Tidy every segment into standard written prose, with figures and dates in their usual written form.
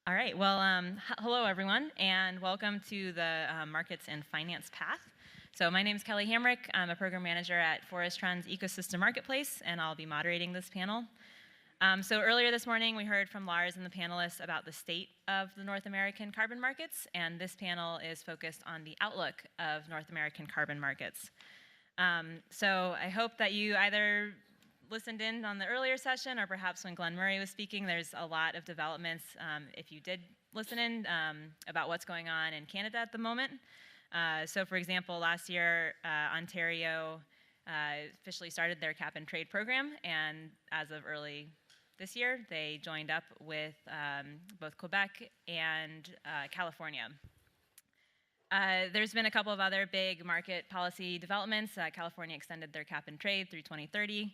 All right, well, hello everyone, and welcome to the Markets and Finance Path. So my name is Kelly Hamrick. I'm a program manager at Forestron's Ecosystem Marketplace, and I'll be moderating this panel. So earlier this morning, we heard from Lars and the panelists about the state of the North American carbon markets, and this panel is focused on the outlook of North American carbon markets. So I hope that you either listened in on the earlier session, or perhaps when Glenn Murray was speaking. There's a lot of developments, if you did listen in, about what's going on in Canada at the moment. So for example, last year, Ontario officially started their cap and trade program, and as of early this year, they joined up with both Quebec and California. There's been a couple of other big market policy developments. California extended their cap and trade through 2030.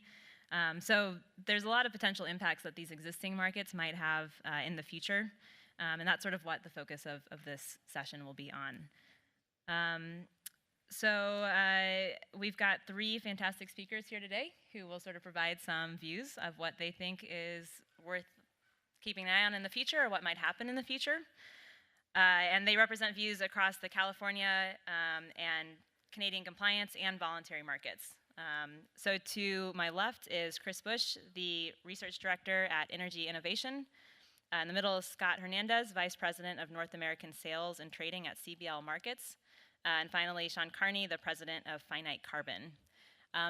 So there's a lot of potential impacts that these existing markets might have in the future, and that's sort of what the focus of this session will be on. So we've got three fantastic speakers here today who will sort of provide some views of what they think is worth keeping an eye on in the future, or what might happen in the future. And they represent views across the California and Canadian compliance and voluntary markets. So to my left is Chris Bush, the research director at Energy Innovation. In the middle is Scott Hernandez, vice president of North American sales and trading at CBL Markets. And finally, Sean Carney, the president of Finite Carbon.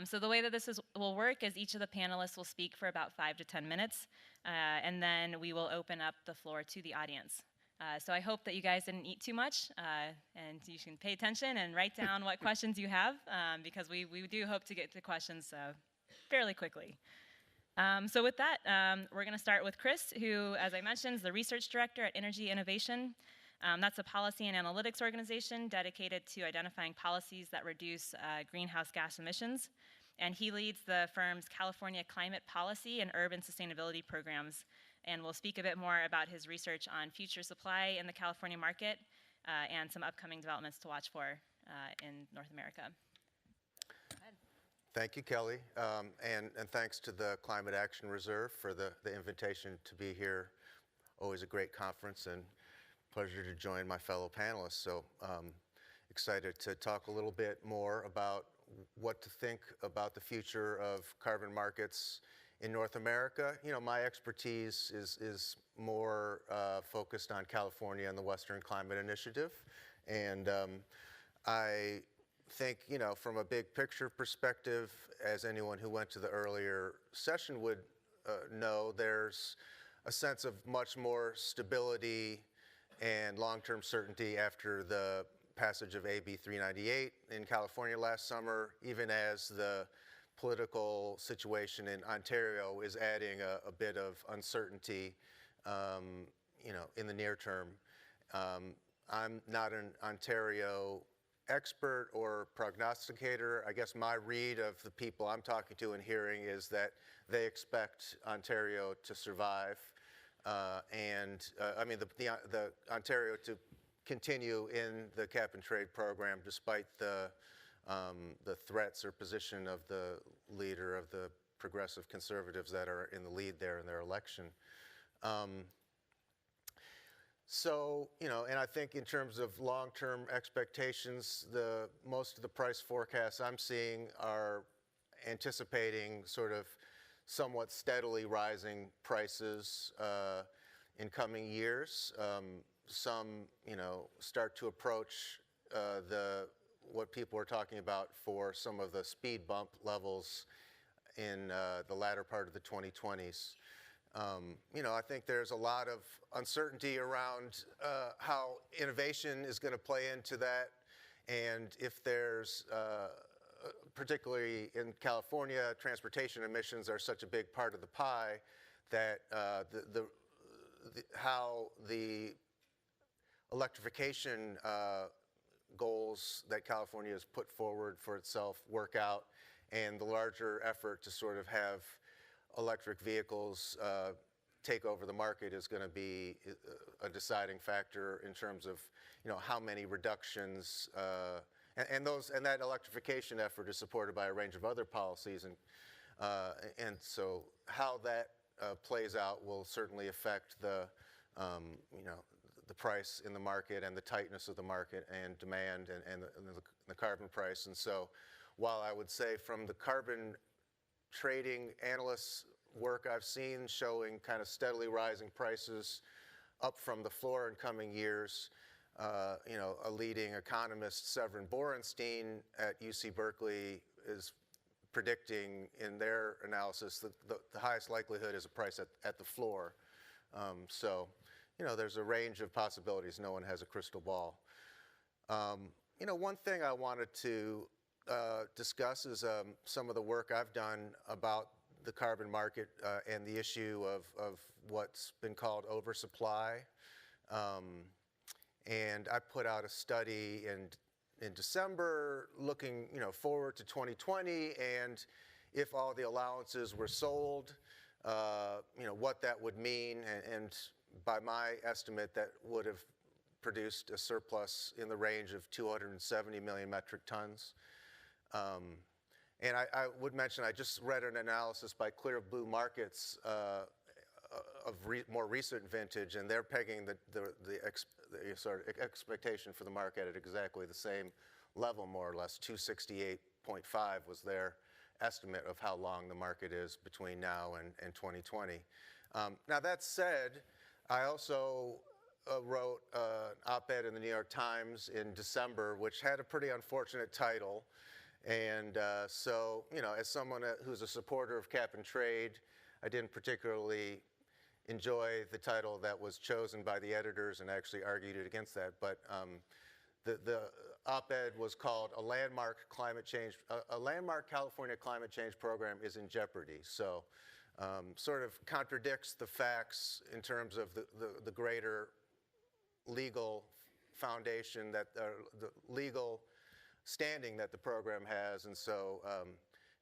So the way that this will work is each of the panelists will speak for about 5 to 10 minutes, and then we will open up the floor to the audience. So I hope that you guys didn't eat too much, and you can pay attention and write down what questions you have, because we do hope to get to questions fairly quickly. So with that, we're going to start with Chris, who, as I mentioned, is the research director at Energy Innovation. That's a policy and analytics organization dedicated to identifying policies that reduce greenhouse gas emissions. And he leads the firm's California climate policy and urban sustainability programs, and will speak a bit more about his research on future supply in the California market and some upcoming developments to watch for in North America. Go ahead. Thank you, Kelly, and thanks to the Climate Action Reserve for the invitation to be here. Always a great conference, and pleasure to join my fellow panelists. So excited to talk a little bit more about what to think about the future of carbon markets in North America. You know, my expertise is more focused on California and the Western Climate Initiative. And I think, you know, from a big picture perspective, as anyone who went to the earlier session would know, there's a sense of much more stability and long-term certainty after the passage of AB 398 in California last summer, even as the political situation in Ontario is adding a bit of uncertainty, you know, in the near term. I'm not an Ontario expert or prognosticator. I guess my read of the people I'm talking to and hearing is that they expect Ontario to survive, I mean the Ontario to continue in the cap and trade program despite the threats or position of the leader of the progressive conservatives that are in the lead there in their election. So, you know, and I think in terms of long-term expectations, most of the price forecasts I'm seeing are anticipating sort of somewhat steadily rising prices in coming years. Some, you know, start to approach what people are talking about for some of the speed bump levels in the latter part of the 2020s. You know, I think there's a lot of uncertainty around how innovation is going to play into that, and if there's, particularly in California, transportation emissions are such a big part of the pie that how the electrification goals that California has put forward for itself work out, and the larger effort to sort of have electric vehicles take over the market is going to be a deciding factor in terms of, you know, how many reductions, and that electrification effort is supported by a range of other policies, and so how that plays out will certainly affect the you know, the price in the market and the tightness of the market and demand and the carbon price. And so while I would say from the carbon trading analysts' work I've seen showing kind of steadily rising prices up from the floor in coming years, you know, a leading economist, Severin Borenstein at UC Berkeley, is predicting in their analysis that the highest likelihood is a price at the floor. So, you know, there's a range of possibilities. No one has a crystal ball. You know, one thing I wanted to discuss is some of the work I've done about the carbon market and the issue of what's been called oversupply. And I put out a study in December looking, you know, forward to 2020, and if all the allowances were sold, you know, what that would mean. And by my estimate, that would have produced a surplus in the range of 270 million metric tons. And I would mention, I just read an analysis by Clear Blue Markets of more recent vintage, and they're pegging the sort of expectation for the market at exactly the same level, more or less. 268.5 was their estimate of how long the market is between now and 2020. Now that said, I also wrote an op-ed in the New York Times in December, which had a pretty unfortunate title. And so, you know, as someone who's a supporter of cap and trade, I didn't particularly enjoy the title that was chosen by the editors, and actually argued it against that. But the op-ed was called "A Landmark California Climate Change Program is in Jeopardy." So sort of contradicts the facts in terms of the greater legal foundation, that the legal standing that the program has. And so,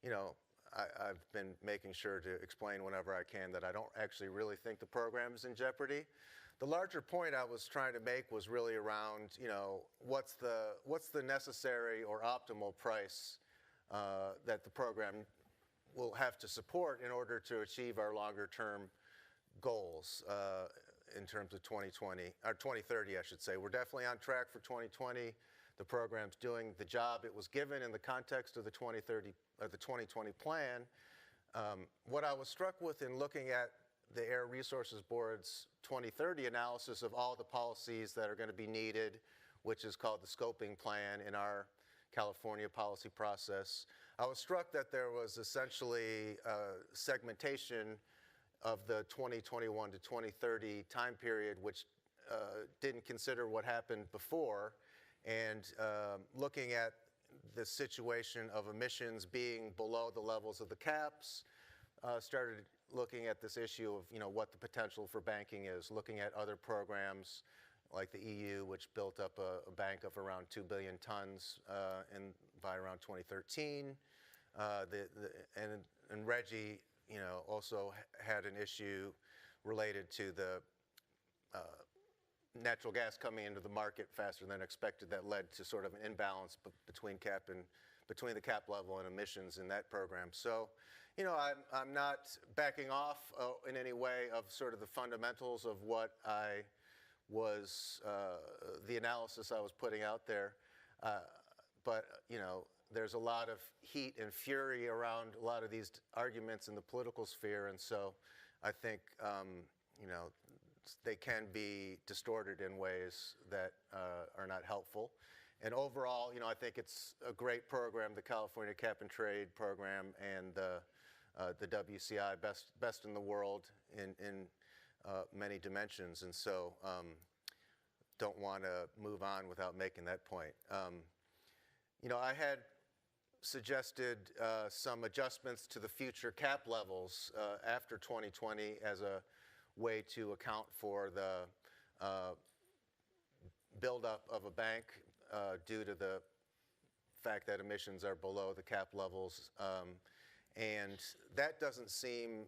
you know, I've been making sure to explain whenever I can that I don't actually really think the program is in jeopardy. The larger point I was trying to make was really around, you know, what's the necessary or optimal price that the program will have to support in order to achieve our longer term goals in terms of 2020, or 2030, I should say. We're definitely on track for 2020. The program's doing the job it was given in the context of the 2030 or the 2020 plan. What I was struck with in looking at the Air Resources Board's 2030 analysis of all the policies that are going to be needed, which is called the scoping plan in our California policy process, I was struck that there was essentially a segmentation of the 2021 to 2030 time period, which didn't consider what happened before. And looking at the situation of emissions being below the levels of the caps, started looking at this issue of, you know, what the potential for banking is, looking at other programs like the EU, which built up a bank of around 2 billion tons by around 2013. And Reggie, you know, also had an issue related to the natural gas coming into the market faster than expected that led to sort of an imbalance between the cap level and emissions in that program. So, you know, I'm not backing off in any way of sort of the fundamentals of what I was, the analysis I was putting out there. But, you know, there's a lot of heat and fury around a lot of these arguments in the political sphere. And so I think, you know, they can be distorted in ways that are not helpful. And overall, you know, I think it's a great program, the California Cap and Trade program, and the WCI, best in the world in many dimensions. And so don't want to move on without making that point. You know, I had suggested some adjustments to the future cap levels after 2020 as a way to account for the buildup of a bank due to the fact that emissions are below the cap levels. And that doesn't seem,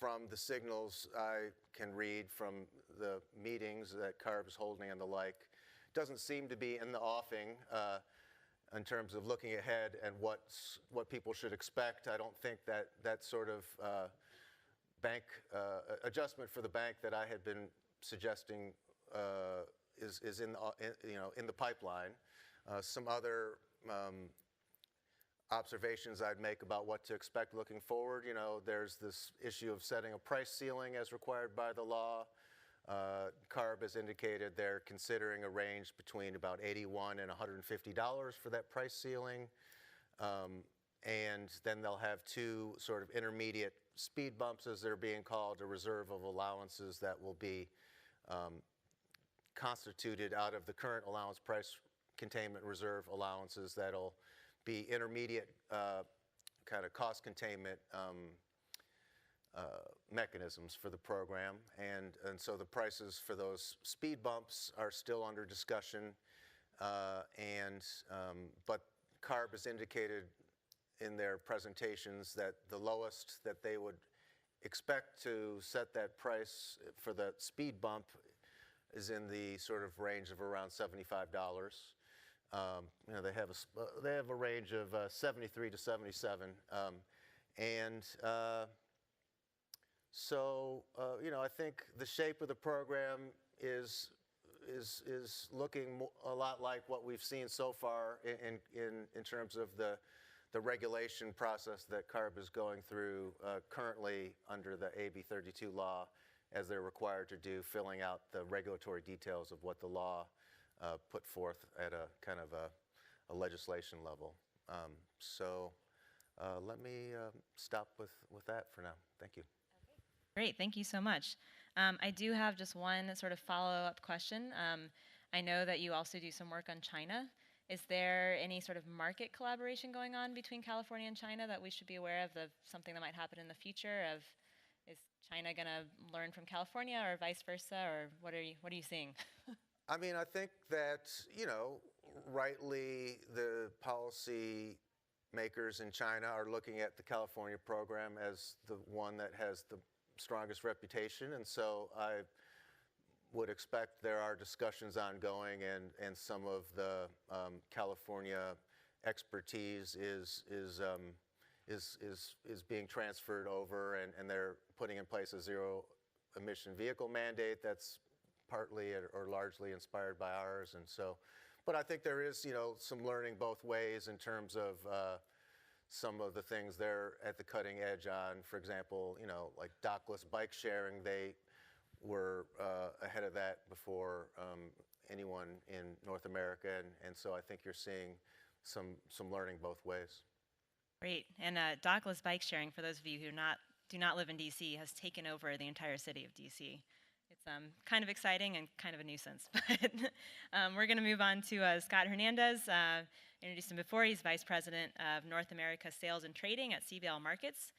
from the signals I can read from the meetings that CARB's holding and the like, doesn't seem to be in the offing in terms of looking ahead and what people should expect. I don't think that sort of bank adjustment for the bank that I had been suggesting is in the pipeline. Some other observations I'd make about what to expect looking forward. There's this issue of setting a price ceiling as required by the law. CARB has indicated they're considering a range between about $81 and $150 for that price ceiling. And then they'll have two sort of intermediate speed bumps, as they're being called, a reserve of allowances that will be constituted out of the current allowance price containment reserve allowances that'll be intermediate kind of cost containment mechanisms for the program. And so the prices for those speed bumps are still under discussion. But CARB has indicated in their presentations that the lowest that they would expect to set that price for the speed bump is in the sort of range of around $75. They have a range of 73 to 77, so I think the shape of the program is looking a lot like what we've seen so far in terms of the regulation process that CARB is going through currently under the AB 32 law, as they're required to do, filling out the regulatory details of what the law put forth at a kind of a legislation level. Let me stop with that for now. Thank you. Great, thank you so much. I do have just one sort of follow-up question. I know that you also do some work on China. Is there any sort of market collaboration going on between California and China that we should be aware of, something that might happen in the future? Is China going to learn from California or vice versa, or what are you seeing? I mean, I think that, rightly the policy makers in China are looking at the California program as the one that has the strongest reputation, and so I would expect there are discussions ongoing, and some of the California expertise is being transferred over, and they're putting in place a zero emission vehicle mandate that's partly or largely inspired by ours. And so, but I think there is some learning both ways in terms of some of the things they're at the cutting edge on. For example, like dockless bike sharing, they were ahead of that before anyone in North America, and so I think you're seeing some learning both ways. Great. And dockless bike sharing, for those of you who do not live in DC, has taken over the entire city of DC. It's kind of exciting and kind of a nuisance. But we're going to move on to Scott Hernandez. Introduced him before. He's Vice President of North America Sales and Trading at CBL Markets.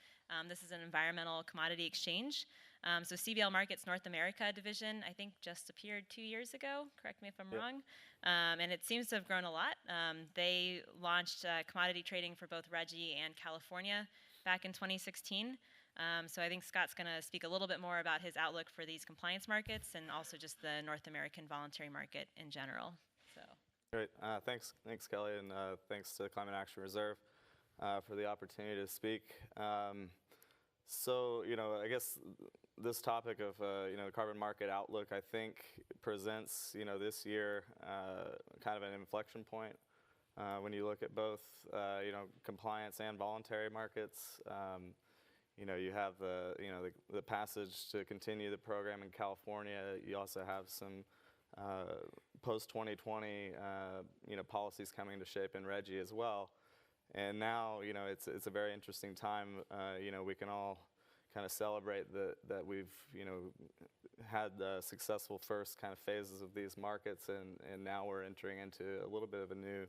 This is an environmental commodity exchange. So CBL Markets North America division, I think, just appeared 2 years ago. Correct me if I'm wrong. And it seems to have grown a lot. They launched commodity trading for both Reggie and California back in 2016. So I think Scott's going to speak a little bit more about his outlook for these compliance markets and also just the North American voluntary market in general. So. Great. Thanks, Kelly, and thanks to Climate Action Reserve for the opportunity to speak. So, I guess this topic of, the carbon market outlook, I think, presents, this year kind of an inflection point when you look at both, compliance and voluntary markets. You have the passage to continue the program in California. You also have some post-2020, policies coming to shape in Reggie as well. And now, it's a very interesting time. We can all kind of celebrate that we've, had the successful first kind of phases of these markets, and now we're entering into a little bit of a new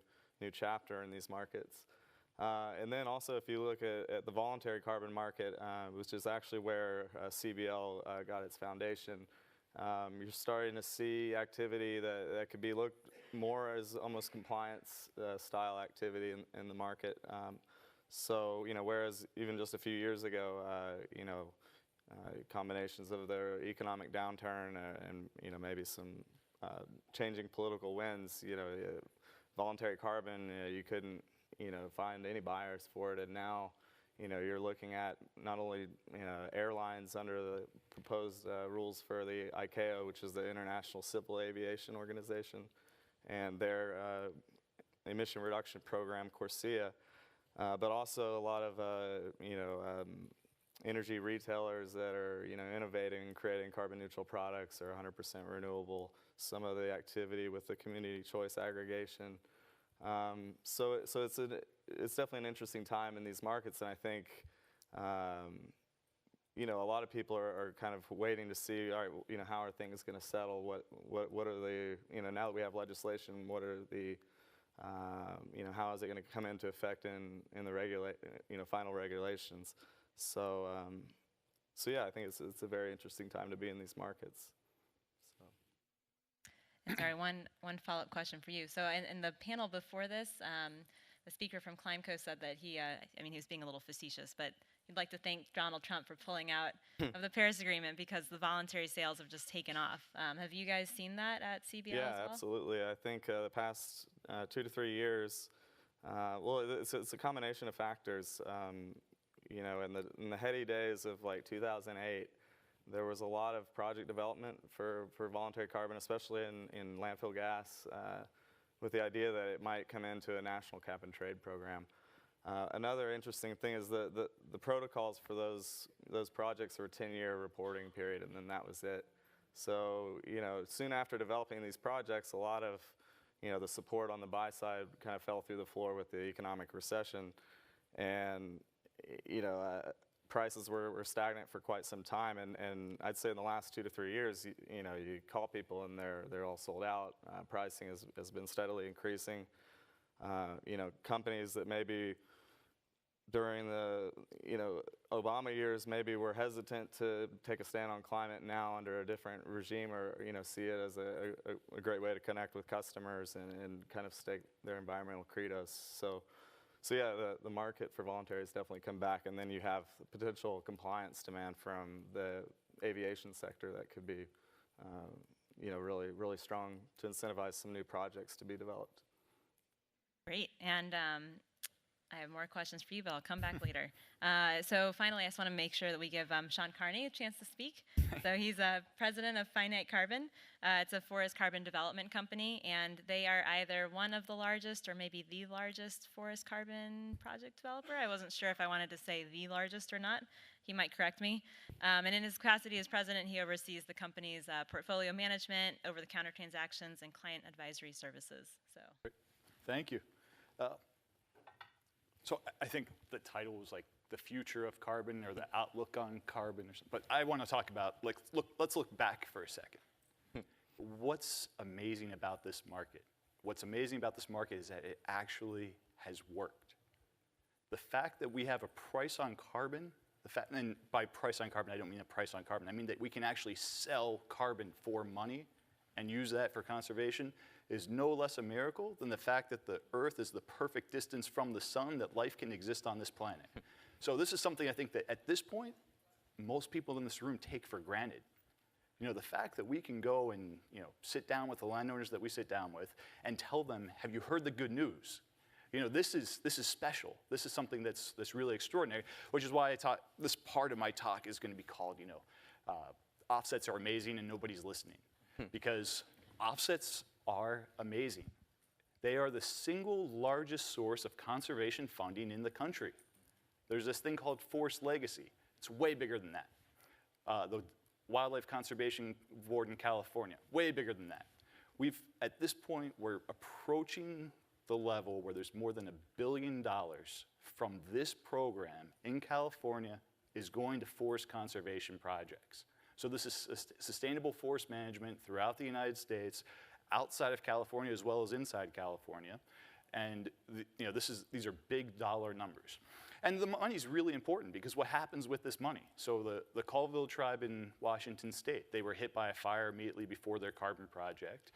chapter in these markets. And then also, if you look at the voluntary carbon market, which is actually where CBL got its foundation, you're starting to see activity that could be looked more as almost compliance style activity in the market. So, whereas even just a few years ago, combinations of their economic downturn and, maybe some changing political winds, voluntary carbon, you couldn't, find any buyers for it. And now, you're looking at not only airlines under the proposed rules for the ICAO, which is the International Civil Aviation Organization, and their emission reduction program, CORSIA, but also a lot of energy retailers that are innovating and creating carbon neutral products or 100% renewable. Some of the activity with the community choice aggregation. So it's definitely an interesting time in these markets, and I think a lot of people are kind of waiting to see, all right, how are things going to settle? What are the now that we have legislation, what are the how is it going to come into effect in the final regulations? So yeah, I think it's a very interesting time to be in these markets. And sorry, one follow-up question for you. So in the panel before this, the speaker from ClimeCo said that he was being a little facetious, but he'd like to thank Donald Trump for pulling out of the Paris Agreement because the voluntary sales have just taken off. Have you guys seen that at CBL as well? Yeah, absolutely. I think the past 2 to 3 years, well, it's a combination of factors. In the heady days of like 2008, there was a lot of project development for voluntary carbon, especially in landfill gas, with the idea that it might come into a national cap and trade program. Another interesting thing is the protocols for those projects were a 10-year reporting period, and then that was it. So soon after developing these projects, a lot of the support on the buy side kind of fell through the floor with the economic recession, and prices were stagnant for quite some time, and I'd say in the last 2 to 3 years, you call people and they're all sold out. Pricing has been steadily increasing. Companies that maybe during the Obama years maybe were hesitant to take a stand on climate, now under a different regime, or see it as a great way to connect with customers and kind of stake their environmental credos. So yeah, the market for voluntary has definitely come back, and then you have the potential compliance demand from the aviation sector that could be, really, really strong to incentivize some new projects to be developed. Great, and I have more questions for you, but I'll come back later. So finally, I just want to make sure that we give Sean Carney a chance to speak. So he's president of Finite Carbon. It's a forest carbon development company, and they are either one of the largest or maybe the largest forest carbon project developer. I wasn't sure if I wanted to say the largest or not. He might correct me. And in his capacity as president, he oversees the company's portfolio management, over-the-counter transactions, and client advisory services. So. Thank you. So I think the title was like the future of carbon or the outlook on carbon, or something. But I want to talk about, let's look back for a second. What's amazing about this market? What's amazing about this market is that it actually has worked. The fact that we have a price on carbon, and by price on carbon, I don't mean a price on carbon. I mean that we can actually sell carbon for money and use that for conservation, is no less a miracle than the fact that the Earth is the perfect distance from the sun that life can exist on this planet. So this is something I think that at this point, most people in this room take for granted. The fact that we can go and sit down with the landowners that we sit down with and tell them, have you heard the good news? This is special. This is something that's really extraordinary, which is why this part of my talk is going to be called, offsets are amazing and nobody's listening. Because offsets are amazing. They are the single largest source of conservation funding in the country. There's this thing called forest legacy. It's way bigger than that. The Wildlife Conservation Board in California, way bigger than that. At this point, we're approaching the level where there's more than $1 billion from this program in California is going to forest conservation projects. So this is sustainable forest management throughout the United States, outside of California as well as inside California. And these are big dollar numbers. And the money's really important because what happens with this money? So the Colville tribe in Washington State, they were hit by a fire immediately before their carbon project.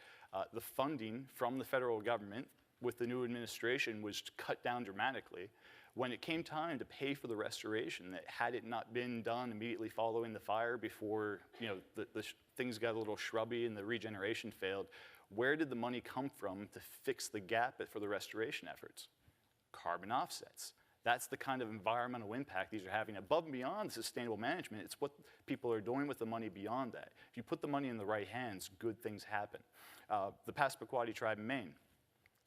The funding from the federal government with the new administration was cut down dramatically. When it came time to pay for the restoration, that had it not been done immediately following the fire before the things got a little shrubby and the regeneration failed, where did the money come from to fix the gap for the restoration efforts? Carbon offsets. That's the kind of environmental impact these are having above and beyond sustainable management. It's what people are doing with the money beyond that. If you put the money in the right hands, good things happen. The Passamaquoddy tribe in Maine,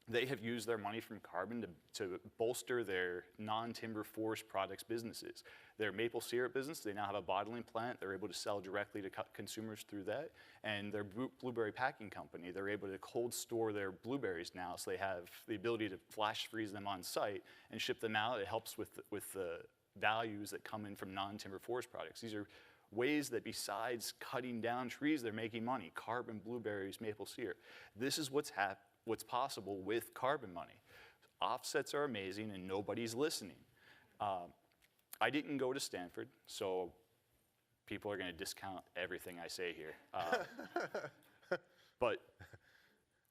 they have used their money from carbon to bolster their non-timber forest products businesses. Their maple syrup business, they now have a bottling plant. They're able to sell directly to consumers through that. And their blueberry packing company, they're able to cold store their blueberries now, so they have the ability to flash freeze them on site and ship them out. It helps with the values that come in from non-timber forest products. These are ways that besides cutting down trees, they're making money. Carbon, blueberries, maple syrup. This is what's possible with carbon money. Offsets are amazing and nobody's listening. I didn't go to Stanford, so people are going to discount everything I say here. But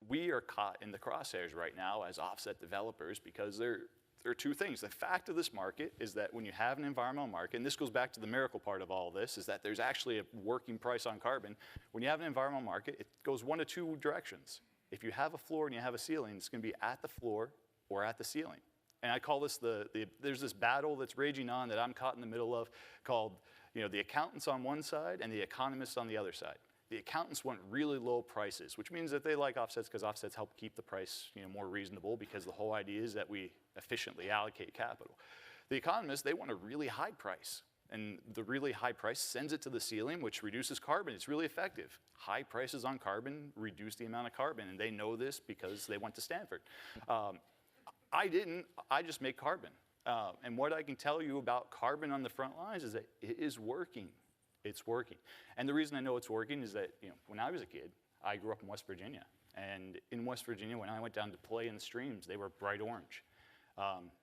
we are caught in the crosshairs right now as offset developers because there are two things. The fact of this market is that when you have an environmental market, and this goes back to the miracle part of all this, is that there's actually a working price on carbon. When you have an environmental market, it goes one of two directions. If you have a floor and you have a ceiling, it's going to be at the floor or at the ceiling. And I call this there's this battle that's raging on that I'm caught in the middle of called, the accountants on one side and the economists on the other side. The accountants want really low prices, which means that they like offsets because offsets help keep the price, more reasonable, because the whole idea is that we efficiently allocate capital. The economists, they want a really high price. And the really high price sends it to the ceiling, which reduces carbon. It's really effective. High prices on carbon reduce the amount of carbon, and they know this because they went to Stanford. I didn't. I just make carbon. And what I can tell you about carbon on the front lines is that it is working. It's working. And the reason I know it's working is that, when I was a kid, I grew up in West Virginia. And in West Virginia, when I went down to play in the streams, they were bright orange.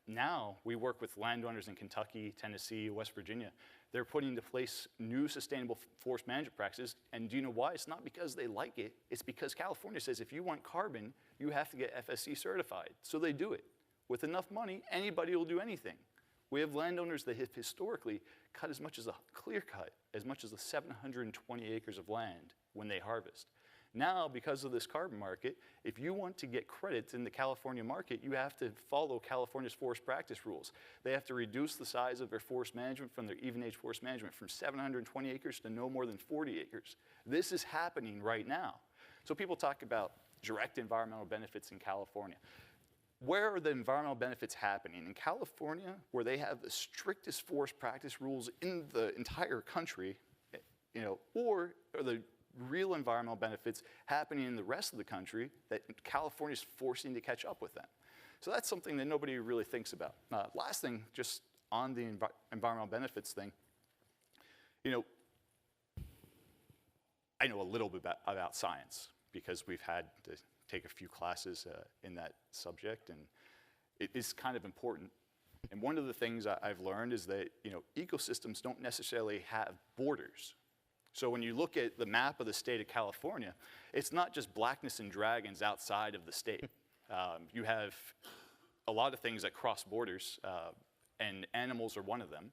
Now we work with landowners in Kentucky, Tennessee, West Virginia. They're putting into place new sustainable forest management practices. And do you know why? It's not because they like it. It's because California says if you want carbon, you have to get FSC certified. So they do it. With enough money, anybody will do anything. We have landowners that have historically cut as much as clear cut as much as the 720 acres of land when they harvest. Now, because of this carbon market, if you want to get credits in the California market, you have to follow California's forest practice rules. They have to reduce the size of their forest management from their even-age forest management from 720 acres to no more than 40 acres. This is happening right now. So people talk about direct environmental benefits in California. Where are the environmental benefits happening? In California, where they have the strictest forest practice rules in the entire country, or are the real environmental benefits happening in the rest of the country that California is forcing to catch up with them? So that's something that nobody really thinks about. Last thing, just on the environmental benefits thing, I know a little bit about science because we've had to take a few classes in that subject, and it is kind of important. And one of the things I've learned is that ecosystems don't necessarily have borders. So when you look at the map of the state of California, it's not just blackness and dragons outside of the state. You have a lot of things that cross borders, and animals are one of them.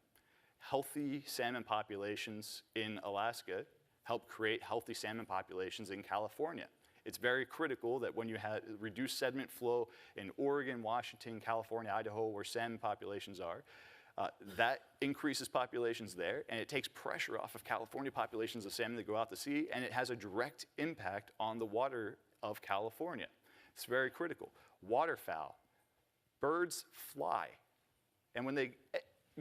Healthy salmon populations in Alaska help create healthy salmon populations in California. It's very critical that when you have reduced sediment flow in Oregon, Washington, California, Idaho, where salmon populations are, that increases populations there, and it takes pressure off of California populations of salmon that go out to sea, and it has a direct impact on the water of California. It's very critical. Waterfowl, birds fly, and when they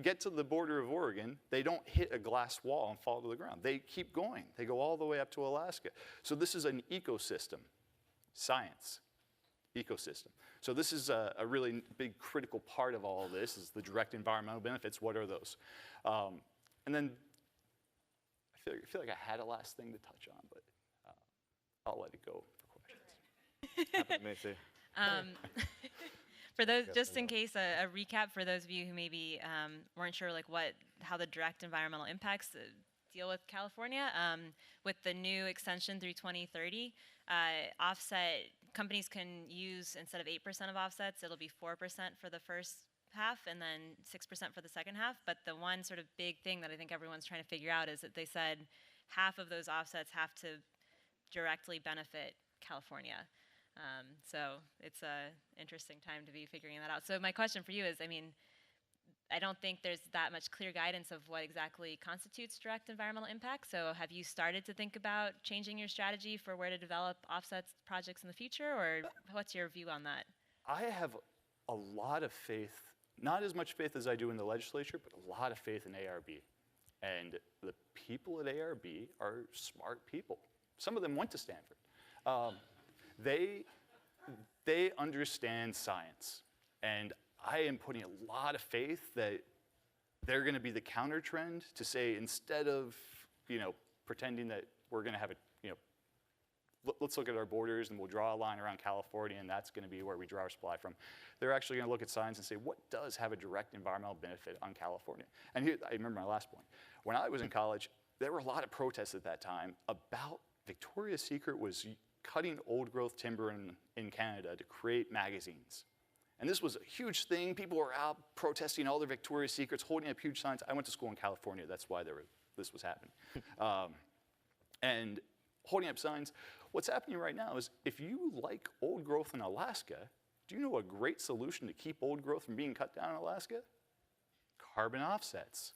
get to the border of Oregon, they don't hit a glass wall and fall to the ground. They keep going. They go all the way up to Alaska. So this is an ecosystem, science, ecosystem. So this is a really big critical part of all of this is the direct environmental benefits. What are those? And then I feel like I had a last thing to touch on, but I'll let it go for questions. Happened to me too. For those, just in case, a recap for those of you who maybe weren't sure how the direct environmental impacts deal with California. With the new extension through 2030, offset companies can use, instead of 8% of offsets, it'll be 4% for the first half and then 6% for the second half. But the one sort of big thing that I think everyone's trying to figure out is that they said half of those offsets have to directly benefit California. So it's an interesting time to be figuring that out. So my question for you is, I don't think there's that much clear guidance of what exactly constitutes direct environmental impact. So have you started to think about changing your strategy for where to develop offsets projects in the future, or what's your view on that? I have a lot of faith, not as much faith as I do in the legislature, but a lot of faith in ARB. And the people at ARB are smart people. Some of them went to Stanford. They understand science. And I am putting a lot of faith that they're going to be the counter trend to say, instead of, pretending that we're going to have let's look at our borders and we'll draw a line around California and that's going to be where we draw our supply from. They're actually going to look at science and say, what does have a direct environmental benefit on California? And here, I remember my last point. When I was in college, there were a lot of protests at that time about Victoria's Secret was cutting old growth timber in Canada to create magazines. And this was a huge thing. People were out protesting all their Victoria's Secrets, holding up huge signs. I went to school in California. That's why this was happening. And holding up signs. What's happening right now is, if you like old growth in Alaska, do you know a great solution to keep old growth from being cut down in Alaska? Carbon offsets.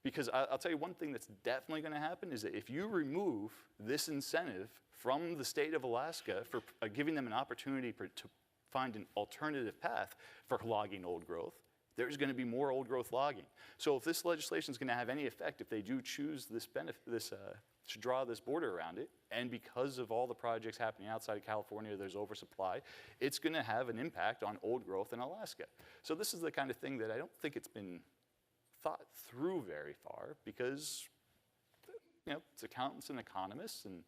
Because I'll tell you one thing that's definitely going to happen is that if you remove this incentive from the state of Alaska for giving them an opportunity to find an alternative path for logging old growth, there's going to be more old growth logging. So if this legislation is going to have any effect, if they do choose this to draw this border around it, and because of all the projects happening outside of California, there's oversupply, it's going to have an impact on old growth in Alaska. So this is the kind of thing that I don't think it's been thought through very far, because it's accountants and economists, and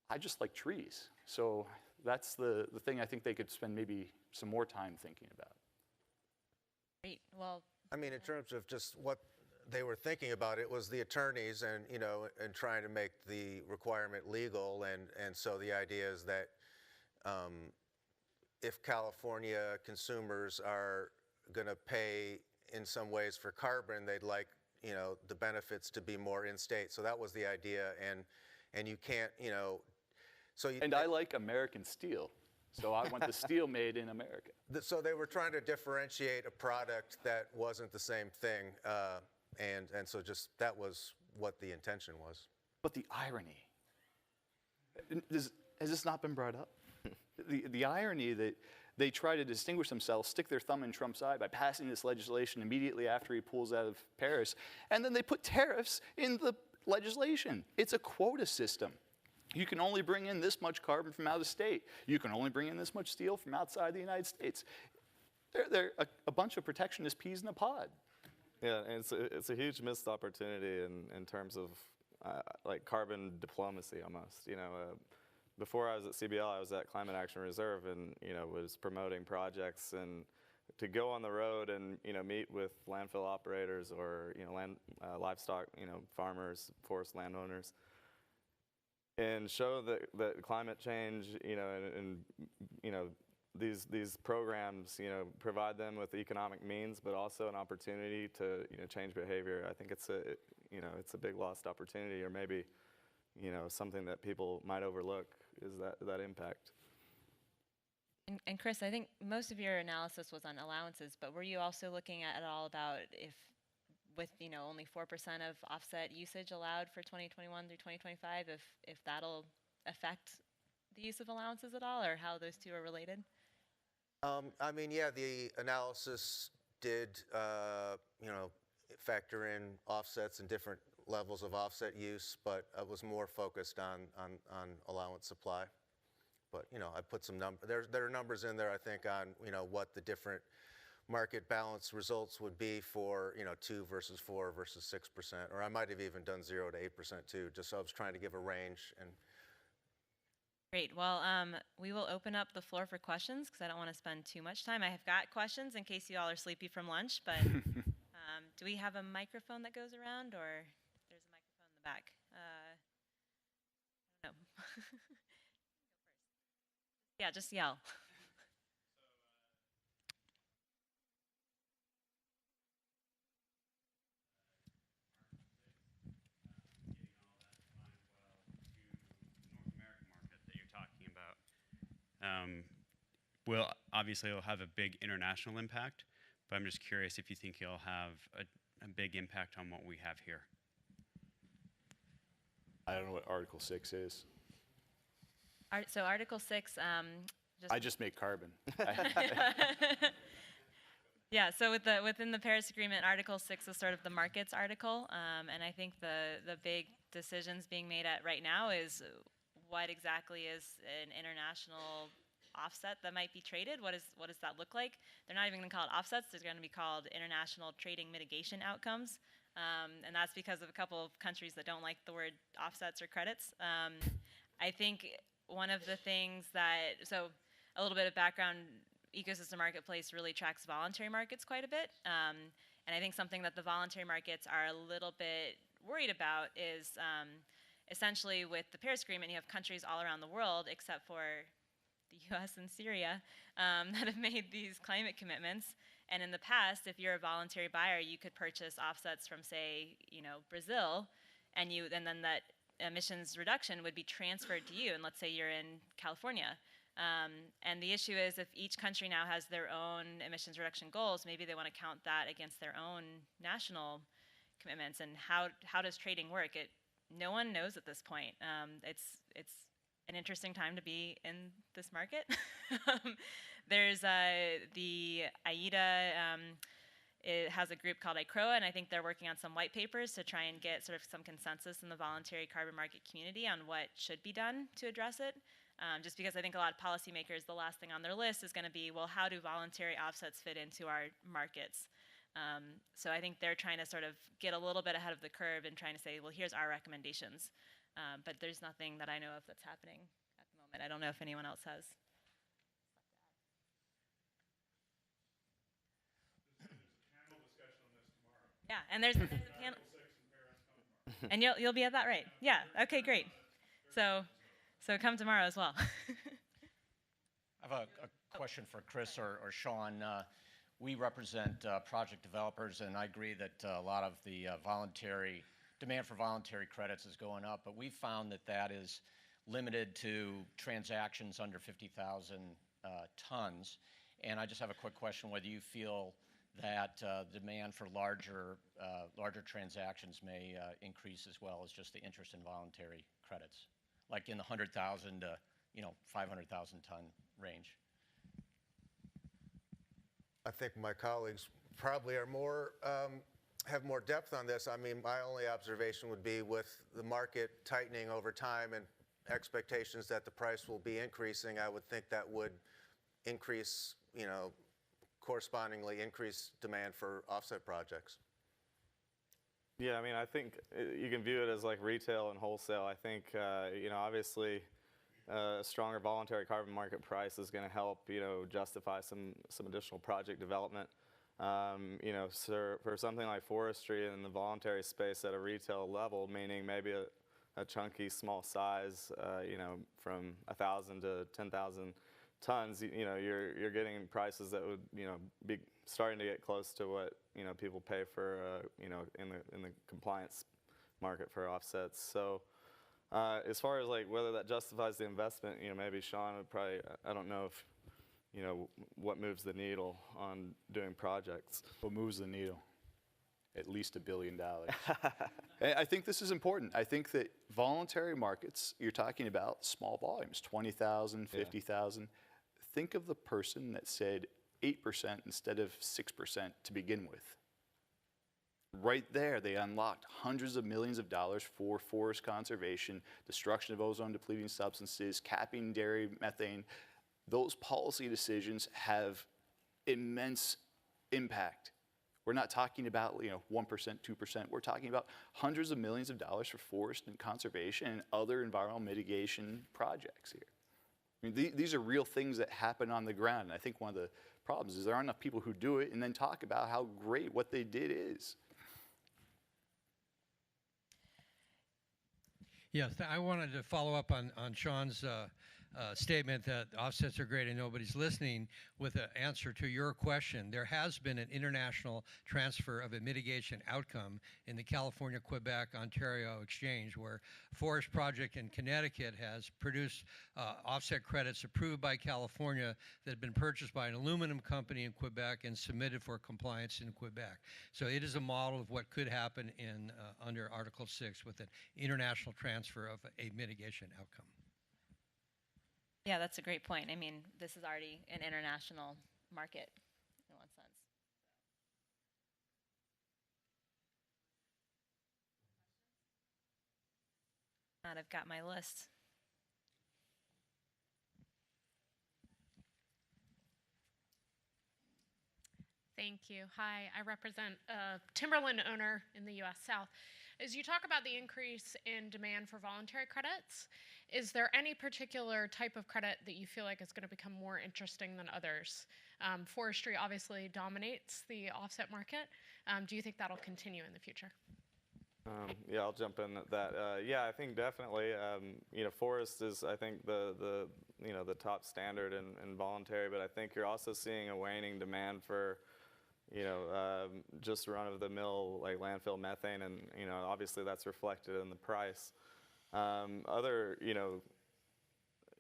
I just like trees. So that's the thing I think they could spend maybe some more time thinking about. Great. Well, I mean, in terms of just what they were thinking about, it was the attorneys and, and trying to make the requirement legal. And so the idea is that if California consumers are going to pay in some ways for carbon, they'd like, the benefits to be more in-state. So that was the idea. And you can't, And I like American steel. So I want the steel made in America. So they were trying to differentiate a product that wasn't the same thing. And so just that was what the intention was. But the irony, has this not been brought up? The irony that they try to distinguish themselves, stick their thumb in Trump's eye by passing this legislation immediately after he pulls out of Paris, and then they put tariffs in the legislation. It's a quota system. You can only bring in this much carbon from out of state. You can only bring in this much steel from outside the United States. They're a bunch of protectionist peas in a pod. Yeah, and it's a huge missed opportunity in terms of like carbon diplomacy almost. Before I was at CBL, I was at Climate Action Reserve, and was promoting projects, and to go on the road and meet with landfill operators or livestock farmers, forest landowners, and show that climate change and these programs provide them with economic means, but also an opportunity to change behavior. I think it's a big lost opportunity, or maybe something that people might overlook is that impact. And Chris, I think most of your analysis was on allowances, but were you also looking at all about if with only 4% of offset usage allowed for 2021 through 2025, if that'll affect the use of allowances at all, or how those two are related? I mean, yeah, the analysis did, factor in offsets and different levels of offset use, but it was more focused on allowance supply. But I put some numbers. There are numbers in there, I think, on what the different market balance results would be for 2 versus 4 versus 6%, or I might have even done 0 to 8% too. Just so I was trying to give a range. And great. Well, we will open up the floor for questions because I don't want to spend too much time. I have got questions in case you all are sleepy from lunch, but do we have a microphone that goes around, or there's a microphone in the back? I don't know. Yeah, just yell. Well, obviously it'll have a big international impact, but I'm just curious if you think it'll have a big impact on what we have here. I don't know what Article 6 is. So Article 6, I just make carbon. yeah, so within the Paris Agreement, Article 6 is sort of the markets article, and I think the big decisions being made at right now is what exactly is an international offset that might be traded. What does that look like? They're not even going to call it offsets. They're going to be called international trading mitigation outcomes, and that's because of a couple of countries that don't like the word offsets or credits. I think one of the things so a little bit of background, Ecosystem Marketplace really tracks voluntary markets quite a bit, and I think something that the voluntary markets are a little bit worried about is essentially with the Paris Agreement, you have countries all around the world except for the US and Syria that have made these climate commitments. And in the past, if you're a voluntary buyer, you could purchase offsets from, say, Brazil, and then that emissions reduction would be transferred to you. And let's say you're in California. And the issue is if each country now has their own emissions reduction goals, maybe they want to count that against their own national commitments. And how does trading work? No one knows at this point. It's an interesting time to be in this market. There's the AIDA. It has a group called ICROA, and I think they're working on some white papers to try and get sort of some consensus in the voluntary carbon market community on what should be done to address it. Just because I think a lot of policymakers, the last thing on their list is going to be, well, how do voluntary offsets fit into our markets? So I think they're trying to sort of get a little bit ahead of the curve and trying to say, well, here's our recommendations. But there's nothing that I know of that's happening at the moment. I don't know if anyone else has. Yeah, and there's a panel. And you'll be at that, right? Yeah. Okay, great. So come tomorrow as well. I have a question for Chris or Sean. We represent project developers, and I agree that a lot of the demand for voluntary credits is going up, but we found that is limited to transactions under 50,000 tons. And I just have a quick question, whether you feel that demand for larger transactions may increase as well as just the interest in voluntary credits, like in the 100,000 to 500,000 ton range. I think my colleagues probably are have more depth on this. I mean, my only observation would be with the market tightening over time and expectations that the price will be increasing, I would think that would increase, correspondingly increase demand for offset projects. Yeah, I mean, I think you can view it as like retail and wholesale. I think, obviously, a stronger voluntary carbon market price is going to help, justify some additional project development. So for something like forestry in the voluntary space at a retail level, meaning maybe a chunky small size, from 1,000 to 10,000 tons, you're getting prices that would, be starting to get close to what, people pay for, in the compliance market for offsets. So as far as like whether that justifies the investment, maybe Sean would probably, I don't know if, what moves the needle on doing projects. What moves the needle? At least $1 billion. And I think this is important. I think that voluntary markets, you're talking about small volumes, 20,000, 50,000. Yeah. Think of the person that said 8% instead of 6% to begin with. Right there, they unlocked hundreds of millions of dollars for forest conservation, destruction of ozone-depleting substances, capping dairy methane. Those policy decisions have immense impact. We're not talking about 1%, 2%. We're talking about hundreds of millions of dollars for forest and conservation and other environmental mitigation projects here. I mean, these are real things that happen on the ground. And I think one of the problems is there aren't enough people who do it and then talk about how great what they did is. Yes, I wanted to follow up on Sean's statement that offsets are great and nobody's listening with an answer to your question. There has been an international transfer of a mitigation outcome in the California-Quebec-Ontario exchange, where a forest project in Connecticut has produced offset credits approved by California that have been purchased by an aluminum company in Quebec and submitted for compliance in Quebec. So it is a model of what could happen in under Article 6 with an international transfer of a mitigation outcome. Yeah, that's a great point. I mean, this is already an international market in one sense. And I've got my list. Thank you. Hi, I represent a timberland owner in the U.S. South. As you talk about the increase in demand for voluntary credits, is there any particular type of credit that you feel like is going to become more interesting than others? Forestry obviously dominates the offset market. Do you think that'll continue in the future? Yeah, I'll jump in at that. Yeah, I think definitely. Forest is, I think, the top standard in voluntary, but I think you're also seeing a waning demand for just run-of-the-mill like landfill methane, and obviously that's reflected in the price. Other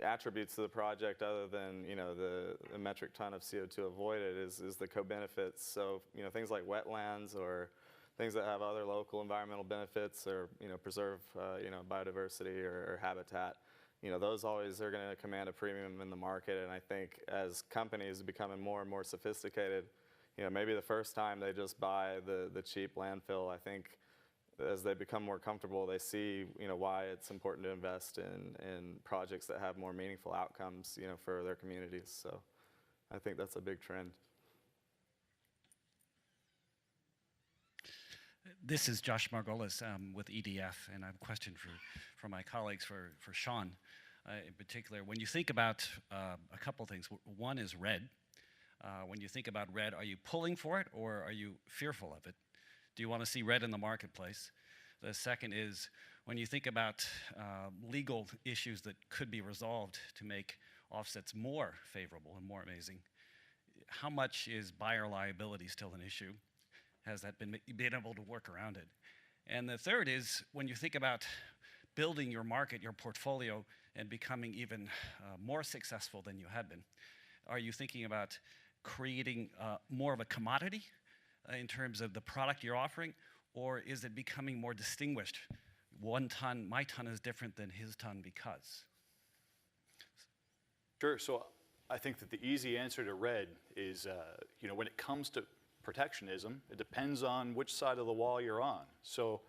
attributes to the project, other than the metric ton of CO2 avoided, is the co-benefits. So things like wetlands or things that have other local environmental benefits, or preserve biodiversity or habitat. Those always are going to command a premium in the market, and I think as companies are becoming more and more sophisticated, maybe the first time they just buy the cheap landfill. I think as they become more comfortable, they see why it's important to invest in projects that have more meaningful outcomes for their communities. So I think that's a big trend. This is Josh Margolis with EDF, and I have a question for my colleagues, for Sean in particular. When you think about a couple things, one is red. When you think about red, are you pulling for it or are you fearful of it? Do you want to see red in the marketplace? The second is, when you think about legal issues that could be resolved to make offsets more favorable and more amazing, how much is buyer liability still an issue? Has that been able to work around it? And the third is, when you think about building your market, your portfolio, and becoming even more successful than you had been, are you thinking about creating more of a commodity in terms of the product you're offering, or is it becoming more distinguished? One ton, my ton is different than his ton because? Sure. So I think that the easy answer to red is, when it comes to protectionism, it depends on which side of the wall you're on. So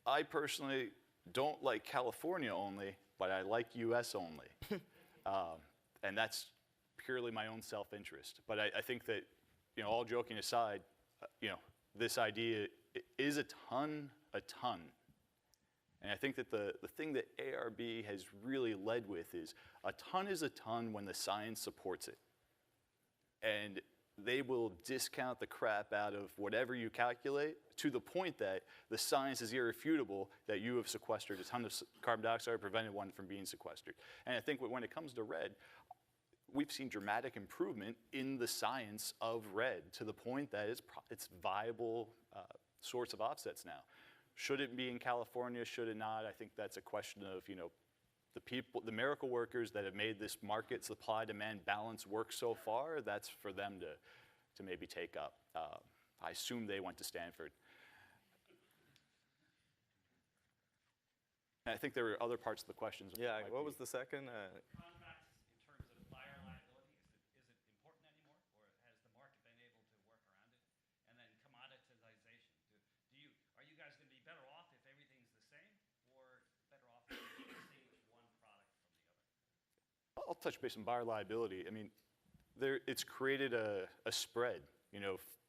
I personally don't like California only, but I like US only. And that's purely my own self-interest. But I think that, all joking aside, this idea is a ton. And I think that the thing that ARB has really led with is a ton is a ton when the science supports it. And they will discount the crap out of whatever you calculate to the point that the science is irrefutable that you have sequestered a ton of carbon dioxide or prevented one from being sequestered. And I think when it comes to red, we've seen dramatic improvement in the science of red to the point that it's viable source of offsets now. Should it be in California? Should it not? I think that's a question of, the miracle workers that have made this market supply-demand balance work so far. That's for them to maybe take up. I assume they went to Stanford. And I think there were other parts of the questions. Yeah, what was the second? Contracts in terms of buyer liability, is it important anymore, or has the market been able to work around it? And then commoditization. Are you guys going to be better off if everything's the same, or better off if you distinguish one product from the other? I'll touch base on buyer liability. I mean, it's created a spread.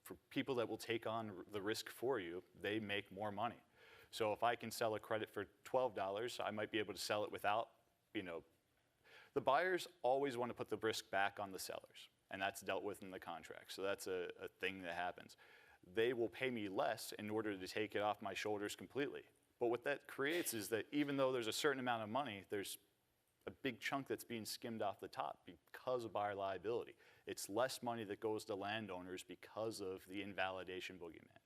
For people that will take on the risk for you, they make more money. So if I can sell a credit for $12, I might be able to sell it without, the buyers always want to put the risk back on the sellers, and that's dealt with in the contract. So that's a thing that happens. They will pay me less in order to take it off my shoulders completely. But what that creates is that even though there's a certain amount of money, there's a big chunk that's being skimmed off the top because of buyer liability. It's less money that goes to landowners because of the invalidation boogeyman.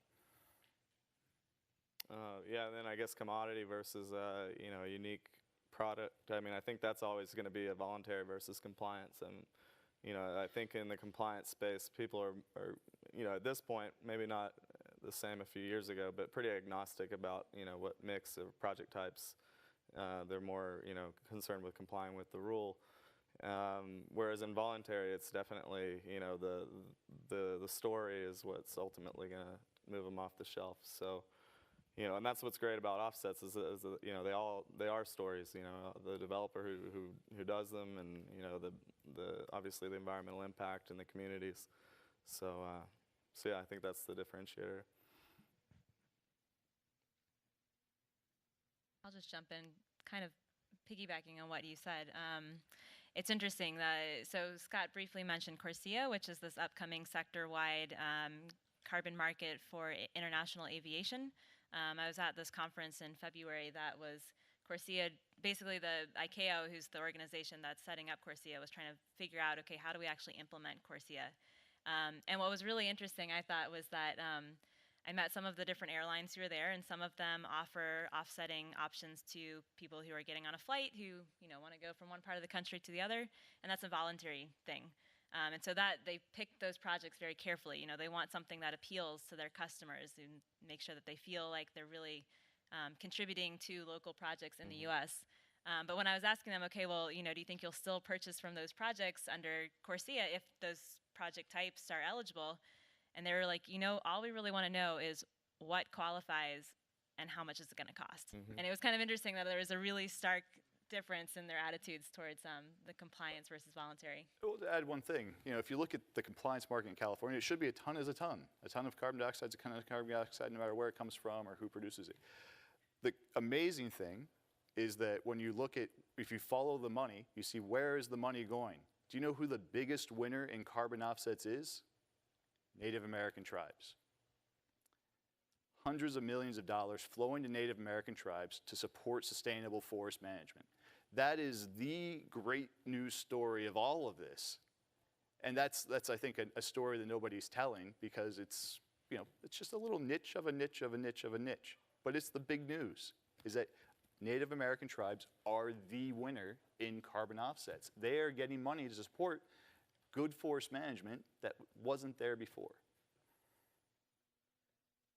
Yeah, and then I guess commodity versus you know, a unique product. I mean, I think that's always going to be a voluntary versus compliance, and you know, I think in the compliance space, people are you know, at this point, maybe not the same a few years ago, but pretty agnostic about, you know, what mix of project types. They're more, you know, concerned with complying with the rule. Whereas in voluntary, it's definitely, you know, the story is what's ultimately going to move them off the shelf. So, you know, and that's what's great about offsets is you know, they are stories. You know, the developer who does them, and you know, obviously the environmental impact in the communities. So yeah, I think that's the differentiator. I'll just jump in, kind of piggybacking on what you said. It's interesting that, so Scott briefly mentioned CORSIA, which is this upcoming sector-wide carbon market for international aviation. I was at this conference in February that was CORSIA, basically the ICAO, who's the organization that's setting up CORSIA, was trying to figure out, okay, how do we actually implement CORSIA? And what was really interesting, I thought, was that I met some of the different airlines who are there, and some of them offer offsetting options to people who are getting on a flight who, you know, want to go from one part of the country to the other, and that's a voluntary thing. And so that they pick those projects very carefully. You know, they want something that appeals to their customers and make sure that they feel like they're really contributing to local projects in the U.S. But when I was asking them, okay, well, you know, do you think you'll still purchase from those projects under CORSIA if those project types are eligible? And they were like, you know, all we really want to know is what qualifies and how much is it going to cost. And it was kind of interesting that there was a really stark difference in their attitudes towards the compliance versus voluntary. Well, to add one thing, you know, if you look at the compliance market in California, it should be a ton is a ton. A ton of carbon dioxide is a ton of carbon dioxide, no matter where it comes from or who produces it. The amazing thing is that when you look at, if you follow the money, you see where is the money going. Do you know who the biggest winner in carbon offsets is? Native American tribes. Hundreds of millions of dollars flowing to Native American tribes to support sustainable forest management. That is the great news story of all of this. And that's I think, a story that nobody's telling, because it's, you know, it's just a little niche of a niche of a niche of a niche. But it's the big news, is that Native American tribes are the winner in carbon offsets. They are getting money to support good forest management that wasn't there before.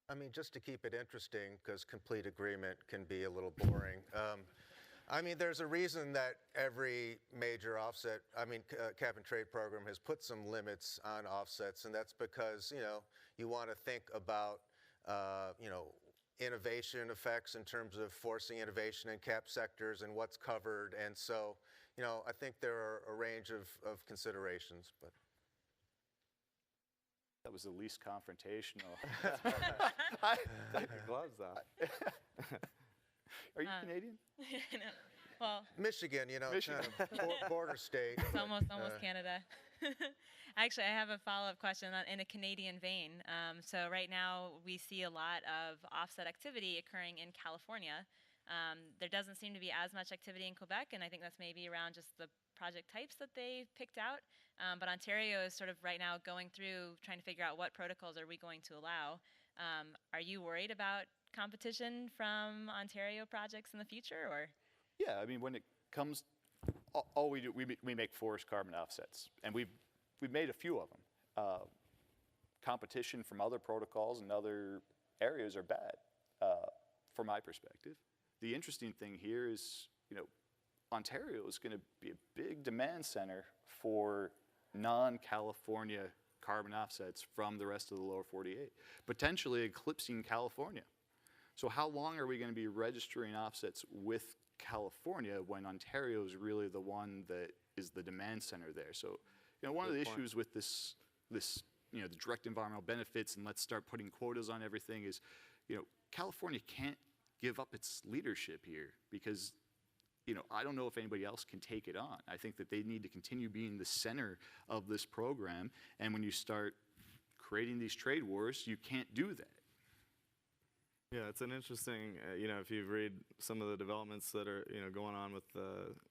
I mean, just to keep it interesting, because complete agreement can be a little boring. I mean, there's a reason that every major offset, cap and trade program has put some limits on offsets, and that's because, you know, you want to think about, you know, innovation effects in terms of forcing innovation in cap sectors and what's covered. And so, you know, I think there are a range of considerations, but. That was the least confrontational. Take your gloves off. Are you Canadian? No. Well, Michigan, you know, Michigan. Kind of border state. it's almost Canada. Actually, I have a follow-up question in a Canadian vein. So right now, we see a lot of offset activity occurring in California. There doesn't seem to be as much activity in Quebec, and I think that's maybe around just the project types that they picked out. But Ontario is sort of right now going through trying to figure out what protocols are we going to allow. Are you worried about competition from Ontario projects in the future, or? Yeah, I mean, when it comes, all we do, we make forest carbon offsets, and we've made a few of them. Competition from other protocols and other areas are bad, from my perspective. The interesting thing here is, you know, Ontario is going to be a big demand center for non-California carbon offsets from the rest of the lower 48, potentially eclipsing California. So how long are we going to be registering offsets with California when Ontario is really the one that is the demand center there? So, you know, one of the issues with this, you know, the direct environmental benefits and let's start putting quotas on everything is, you know, California can't give up its leadership here because, you know, I don't know if anybody else can take it on. I think that they need to continue being the center of this program. And when you start creating these trade wars, you can't do that. Yeah, it's an interesting, if you read some of the developments that are, going on with,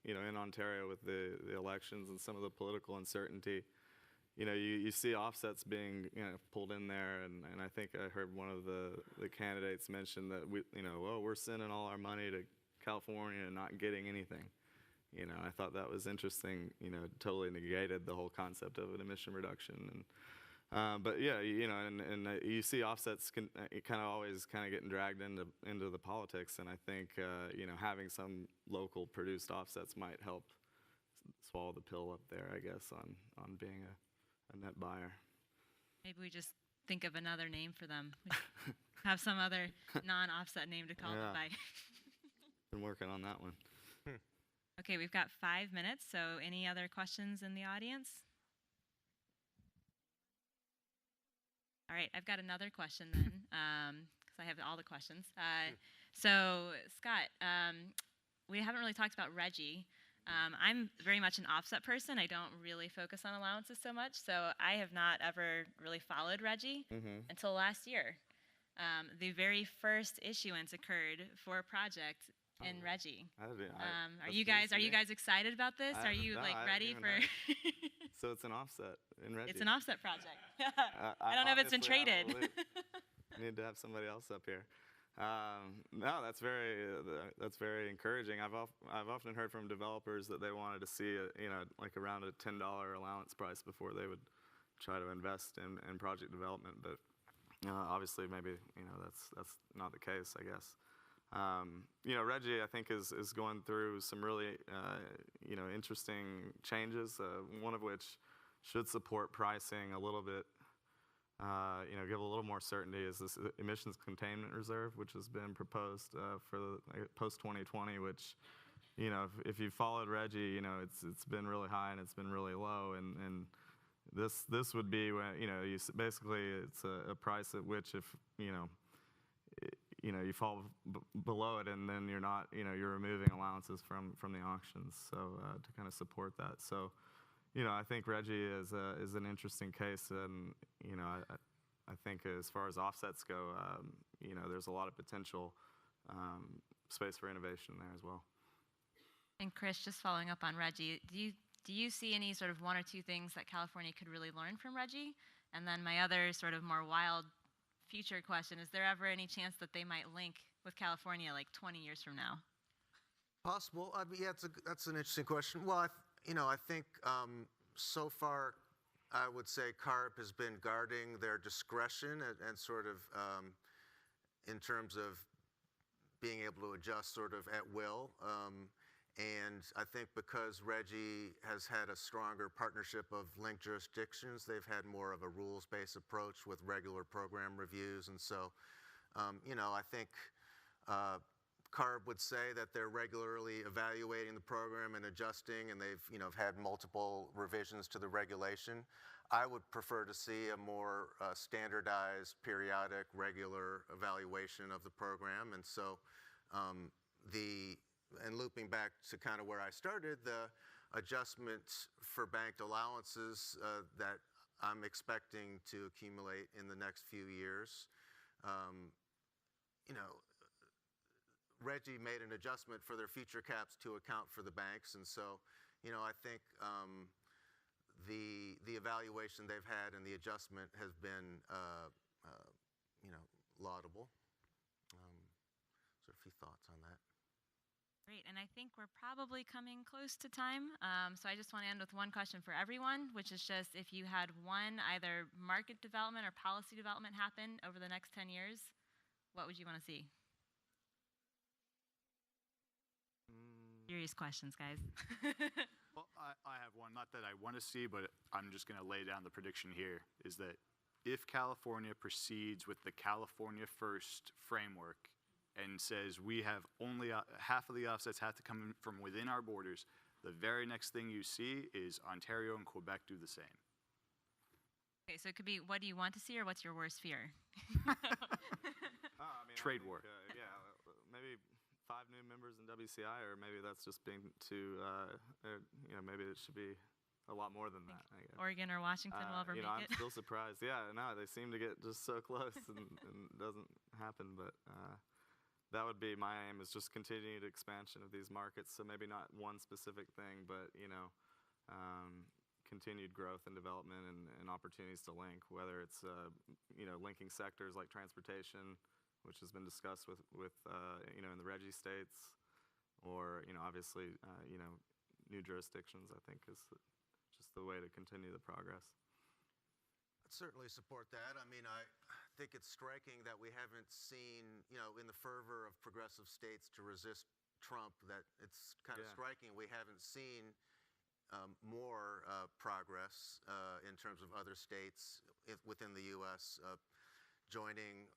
in Ontario with the elections and some of the political uncertainty, you see offsets being, pulled in there, and I think I heard one of the candidates mention that we're sending all our money to California and not getting anything. I thought that was interesting. Totally negated the whole concept of an emission reduction. But yeah, and you see offsets kind of always kind of getting dragged into the politics, and I think having some local produced offsets might help swallow the pill up there, I guess, on being a net buyer. Maybe we just think of another name for them. Have some other non-offset name to call them by. Been working on that one. Okay, we've got 5 minutes, so any other questions in the audience? All right, I've got another question then, because I have all the questions. So, Scott, we haven't really talked about RGGI. I'm very much an offset person. I don't really focus on allowances so much, so I have not ever really followed RGGI until last year. The very first issuance occurred for a project in RGGI. Are you guys excited about this? Are you ready for? So it's an offset in RGGI. It's an offset project. I don't know if it's been traded. Need to have somebody else up here. No, that's very encouraging. I've often heard from developers that they wanted to see like around a $10 allowance price before they would try to invest in project development. But obviously, maybe that's not the case, I guess. RGGI, I think, is going through some really interesting changes. One of which should support pricing a little bit. Give a little more certainty is this emissions containment reserve, which has been proposed for the post 2020. Which, if you followed RGGI, it's been really high and it's been really low, and this would be when basically it's a price at which if you fall below it, and then you're not, you're removing allowances from the auctions, so to kind of support that. So, I think RGGI is an interesting case, and I think as far as offsets go, there's a lot of potential space for innovation there as well. And Chris, just following up on RGGI, do you see any sort of one or two things that California could really learn from RGGI? And then my other sort of more wild future question, is there ever any chance that they might link with California like 20 years from now? Possible. Yeah, that's an interesting question. Well, I think so far, I would say CARB has been guarding their discretion and sort of in terms of being able to adjust sort of at will. And I think because RGGI has had a stronger partnership of linked jurisdictions, they've had more of a rules-based approach with regular program reviews. And so, I think CARB would say that they're regularly evaluating the program and adjusting, and they've had multiple revisions to the regulation. I would prefer to see a more standardized, periodic, regular evaluation of the program. And so, and looping back to kind of where I started, the adjustment for banked allowances that I'm expecting to accumulate in the next few years, RGGI made an adjustment for their future caps to account for the banks, and so, I think the evaluation they've had and the adjustment has been, laudable. So a few thoughts on that. Great, and I think we're probably coming close to time. So I just want to end with one question for everyone, which is just if you had one either market development or policy development happen over the next 10 years, what would you want to see? Serious questions, guys. Well, I have one, not that I want to see, but I'm just going to lay down the prediction here, is that if California proceeds with the California First framework and says we have only half of the offsets have to come from within our borders, the very next thing you see is Ontario and Quebec do the same. Okay, so it could be what do you want to see or what's your worst fear? Trade war. Yeah, maybe 5 new members in WCI, or maybe that's just being too, maybe it should be a lot more than that, I guess. Oregon or Washington will ever make it? I'm still surprised. Yeah, no, they seem to get just so close and doesn't happen, but that would be my aim, is just continued expansion of these markets. So maybe not one specific thing, but continued growth and development and opportunities to link, whether it's linking sectors like transportation, which has been discussed with in the RGGI states, or obviously new jurisdictions. I think is just the way to continue the progress. I'd certainly support that. I mean, I think it's striking that we haven't seen, in the fervor of progressive states to resist Trump, that it's kind of striking we haven't seen more progress in terms of other states within the U.S. Joining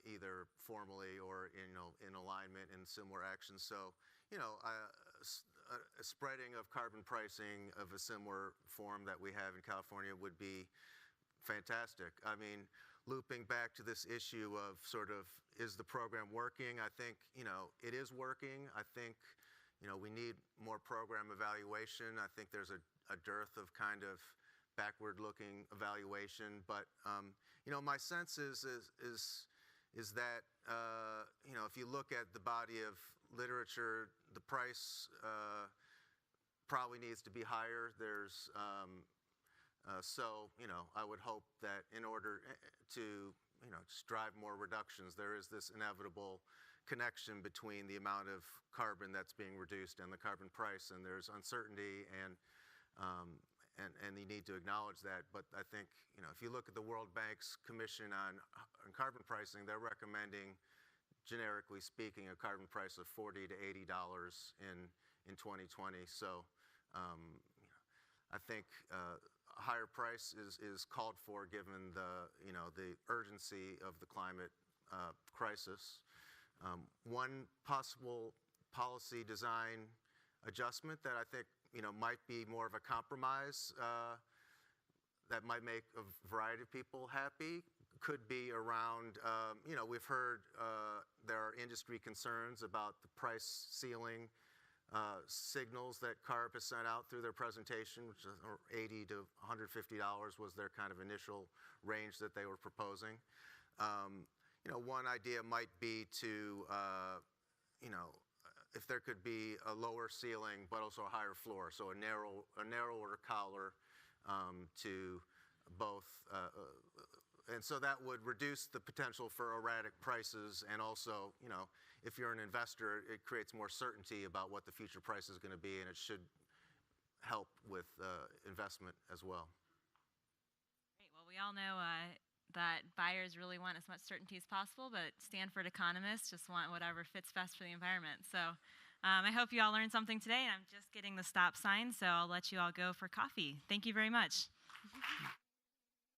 either formally or in alignment in similar actions. So, a spreading of carbon pricing of a similar form that we have in California would be fantastic. I mean, looping back to this issue of sort of, is the program working? I think, it is working. I think, we need more program evaluation. I think there's a dearth of kind of backward-looking evaluation. But, my sense is that, if you look at the body of literature, the price probably needs to be higher. There's so, I would hope that in order to, just drive more reductions, there is this inevitable connection between the amount of carbon that's being reduced and the carbon price, and there's uncertainty, and you need to acknowledge that. But I think, if you look at the World Bank's Commission on carbon pricing, they're recommending, generically speaking, a carbon price of $40 to $80 in 2020. So, I think a higher price is called for given the urgency of the climate crisis. One possible policy design adjustment that I think might be more of a compromise that might make a variety of people happy could be around, we've heard there are industry concerns about the price ceiling signals that CARB has sent out through their presentation, which is $80 to $150 was their kind of initial range that they were proposing. One idea might be to, if there could be a lower ceiling but also a higher floor, so a narrower collar to both, and so that would reduce the potential for erratic prices, and also, if you're an investor, it creates more certainty about what the future price is going to be, and it should help with investment as well. Great. Well, we all know that buyers really want as much certainty as possible, but Stanford economists just want whatever fits best for the environment. So I hope you all learned something today, and I'm just getting the stop sign, so I'll let you all go for coffee. Thank you very much.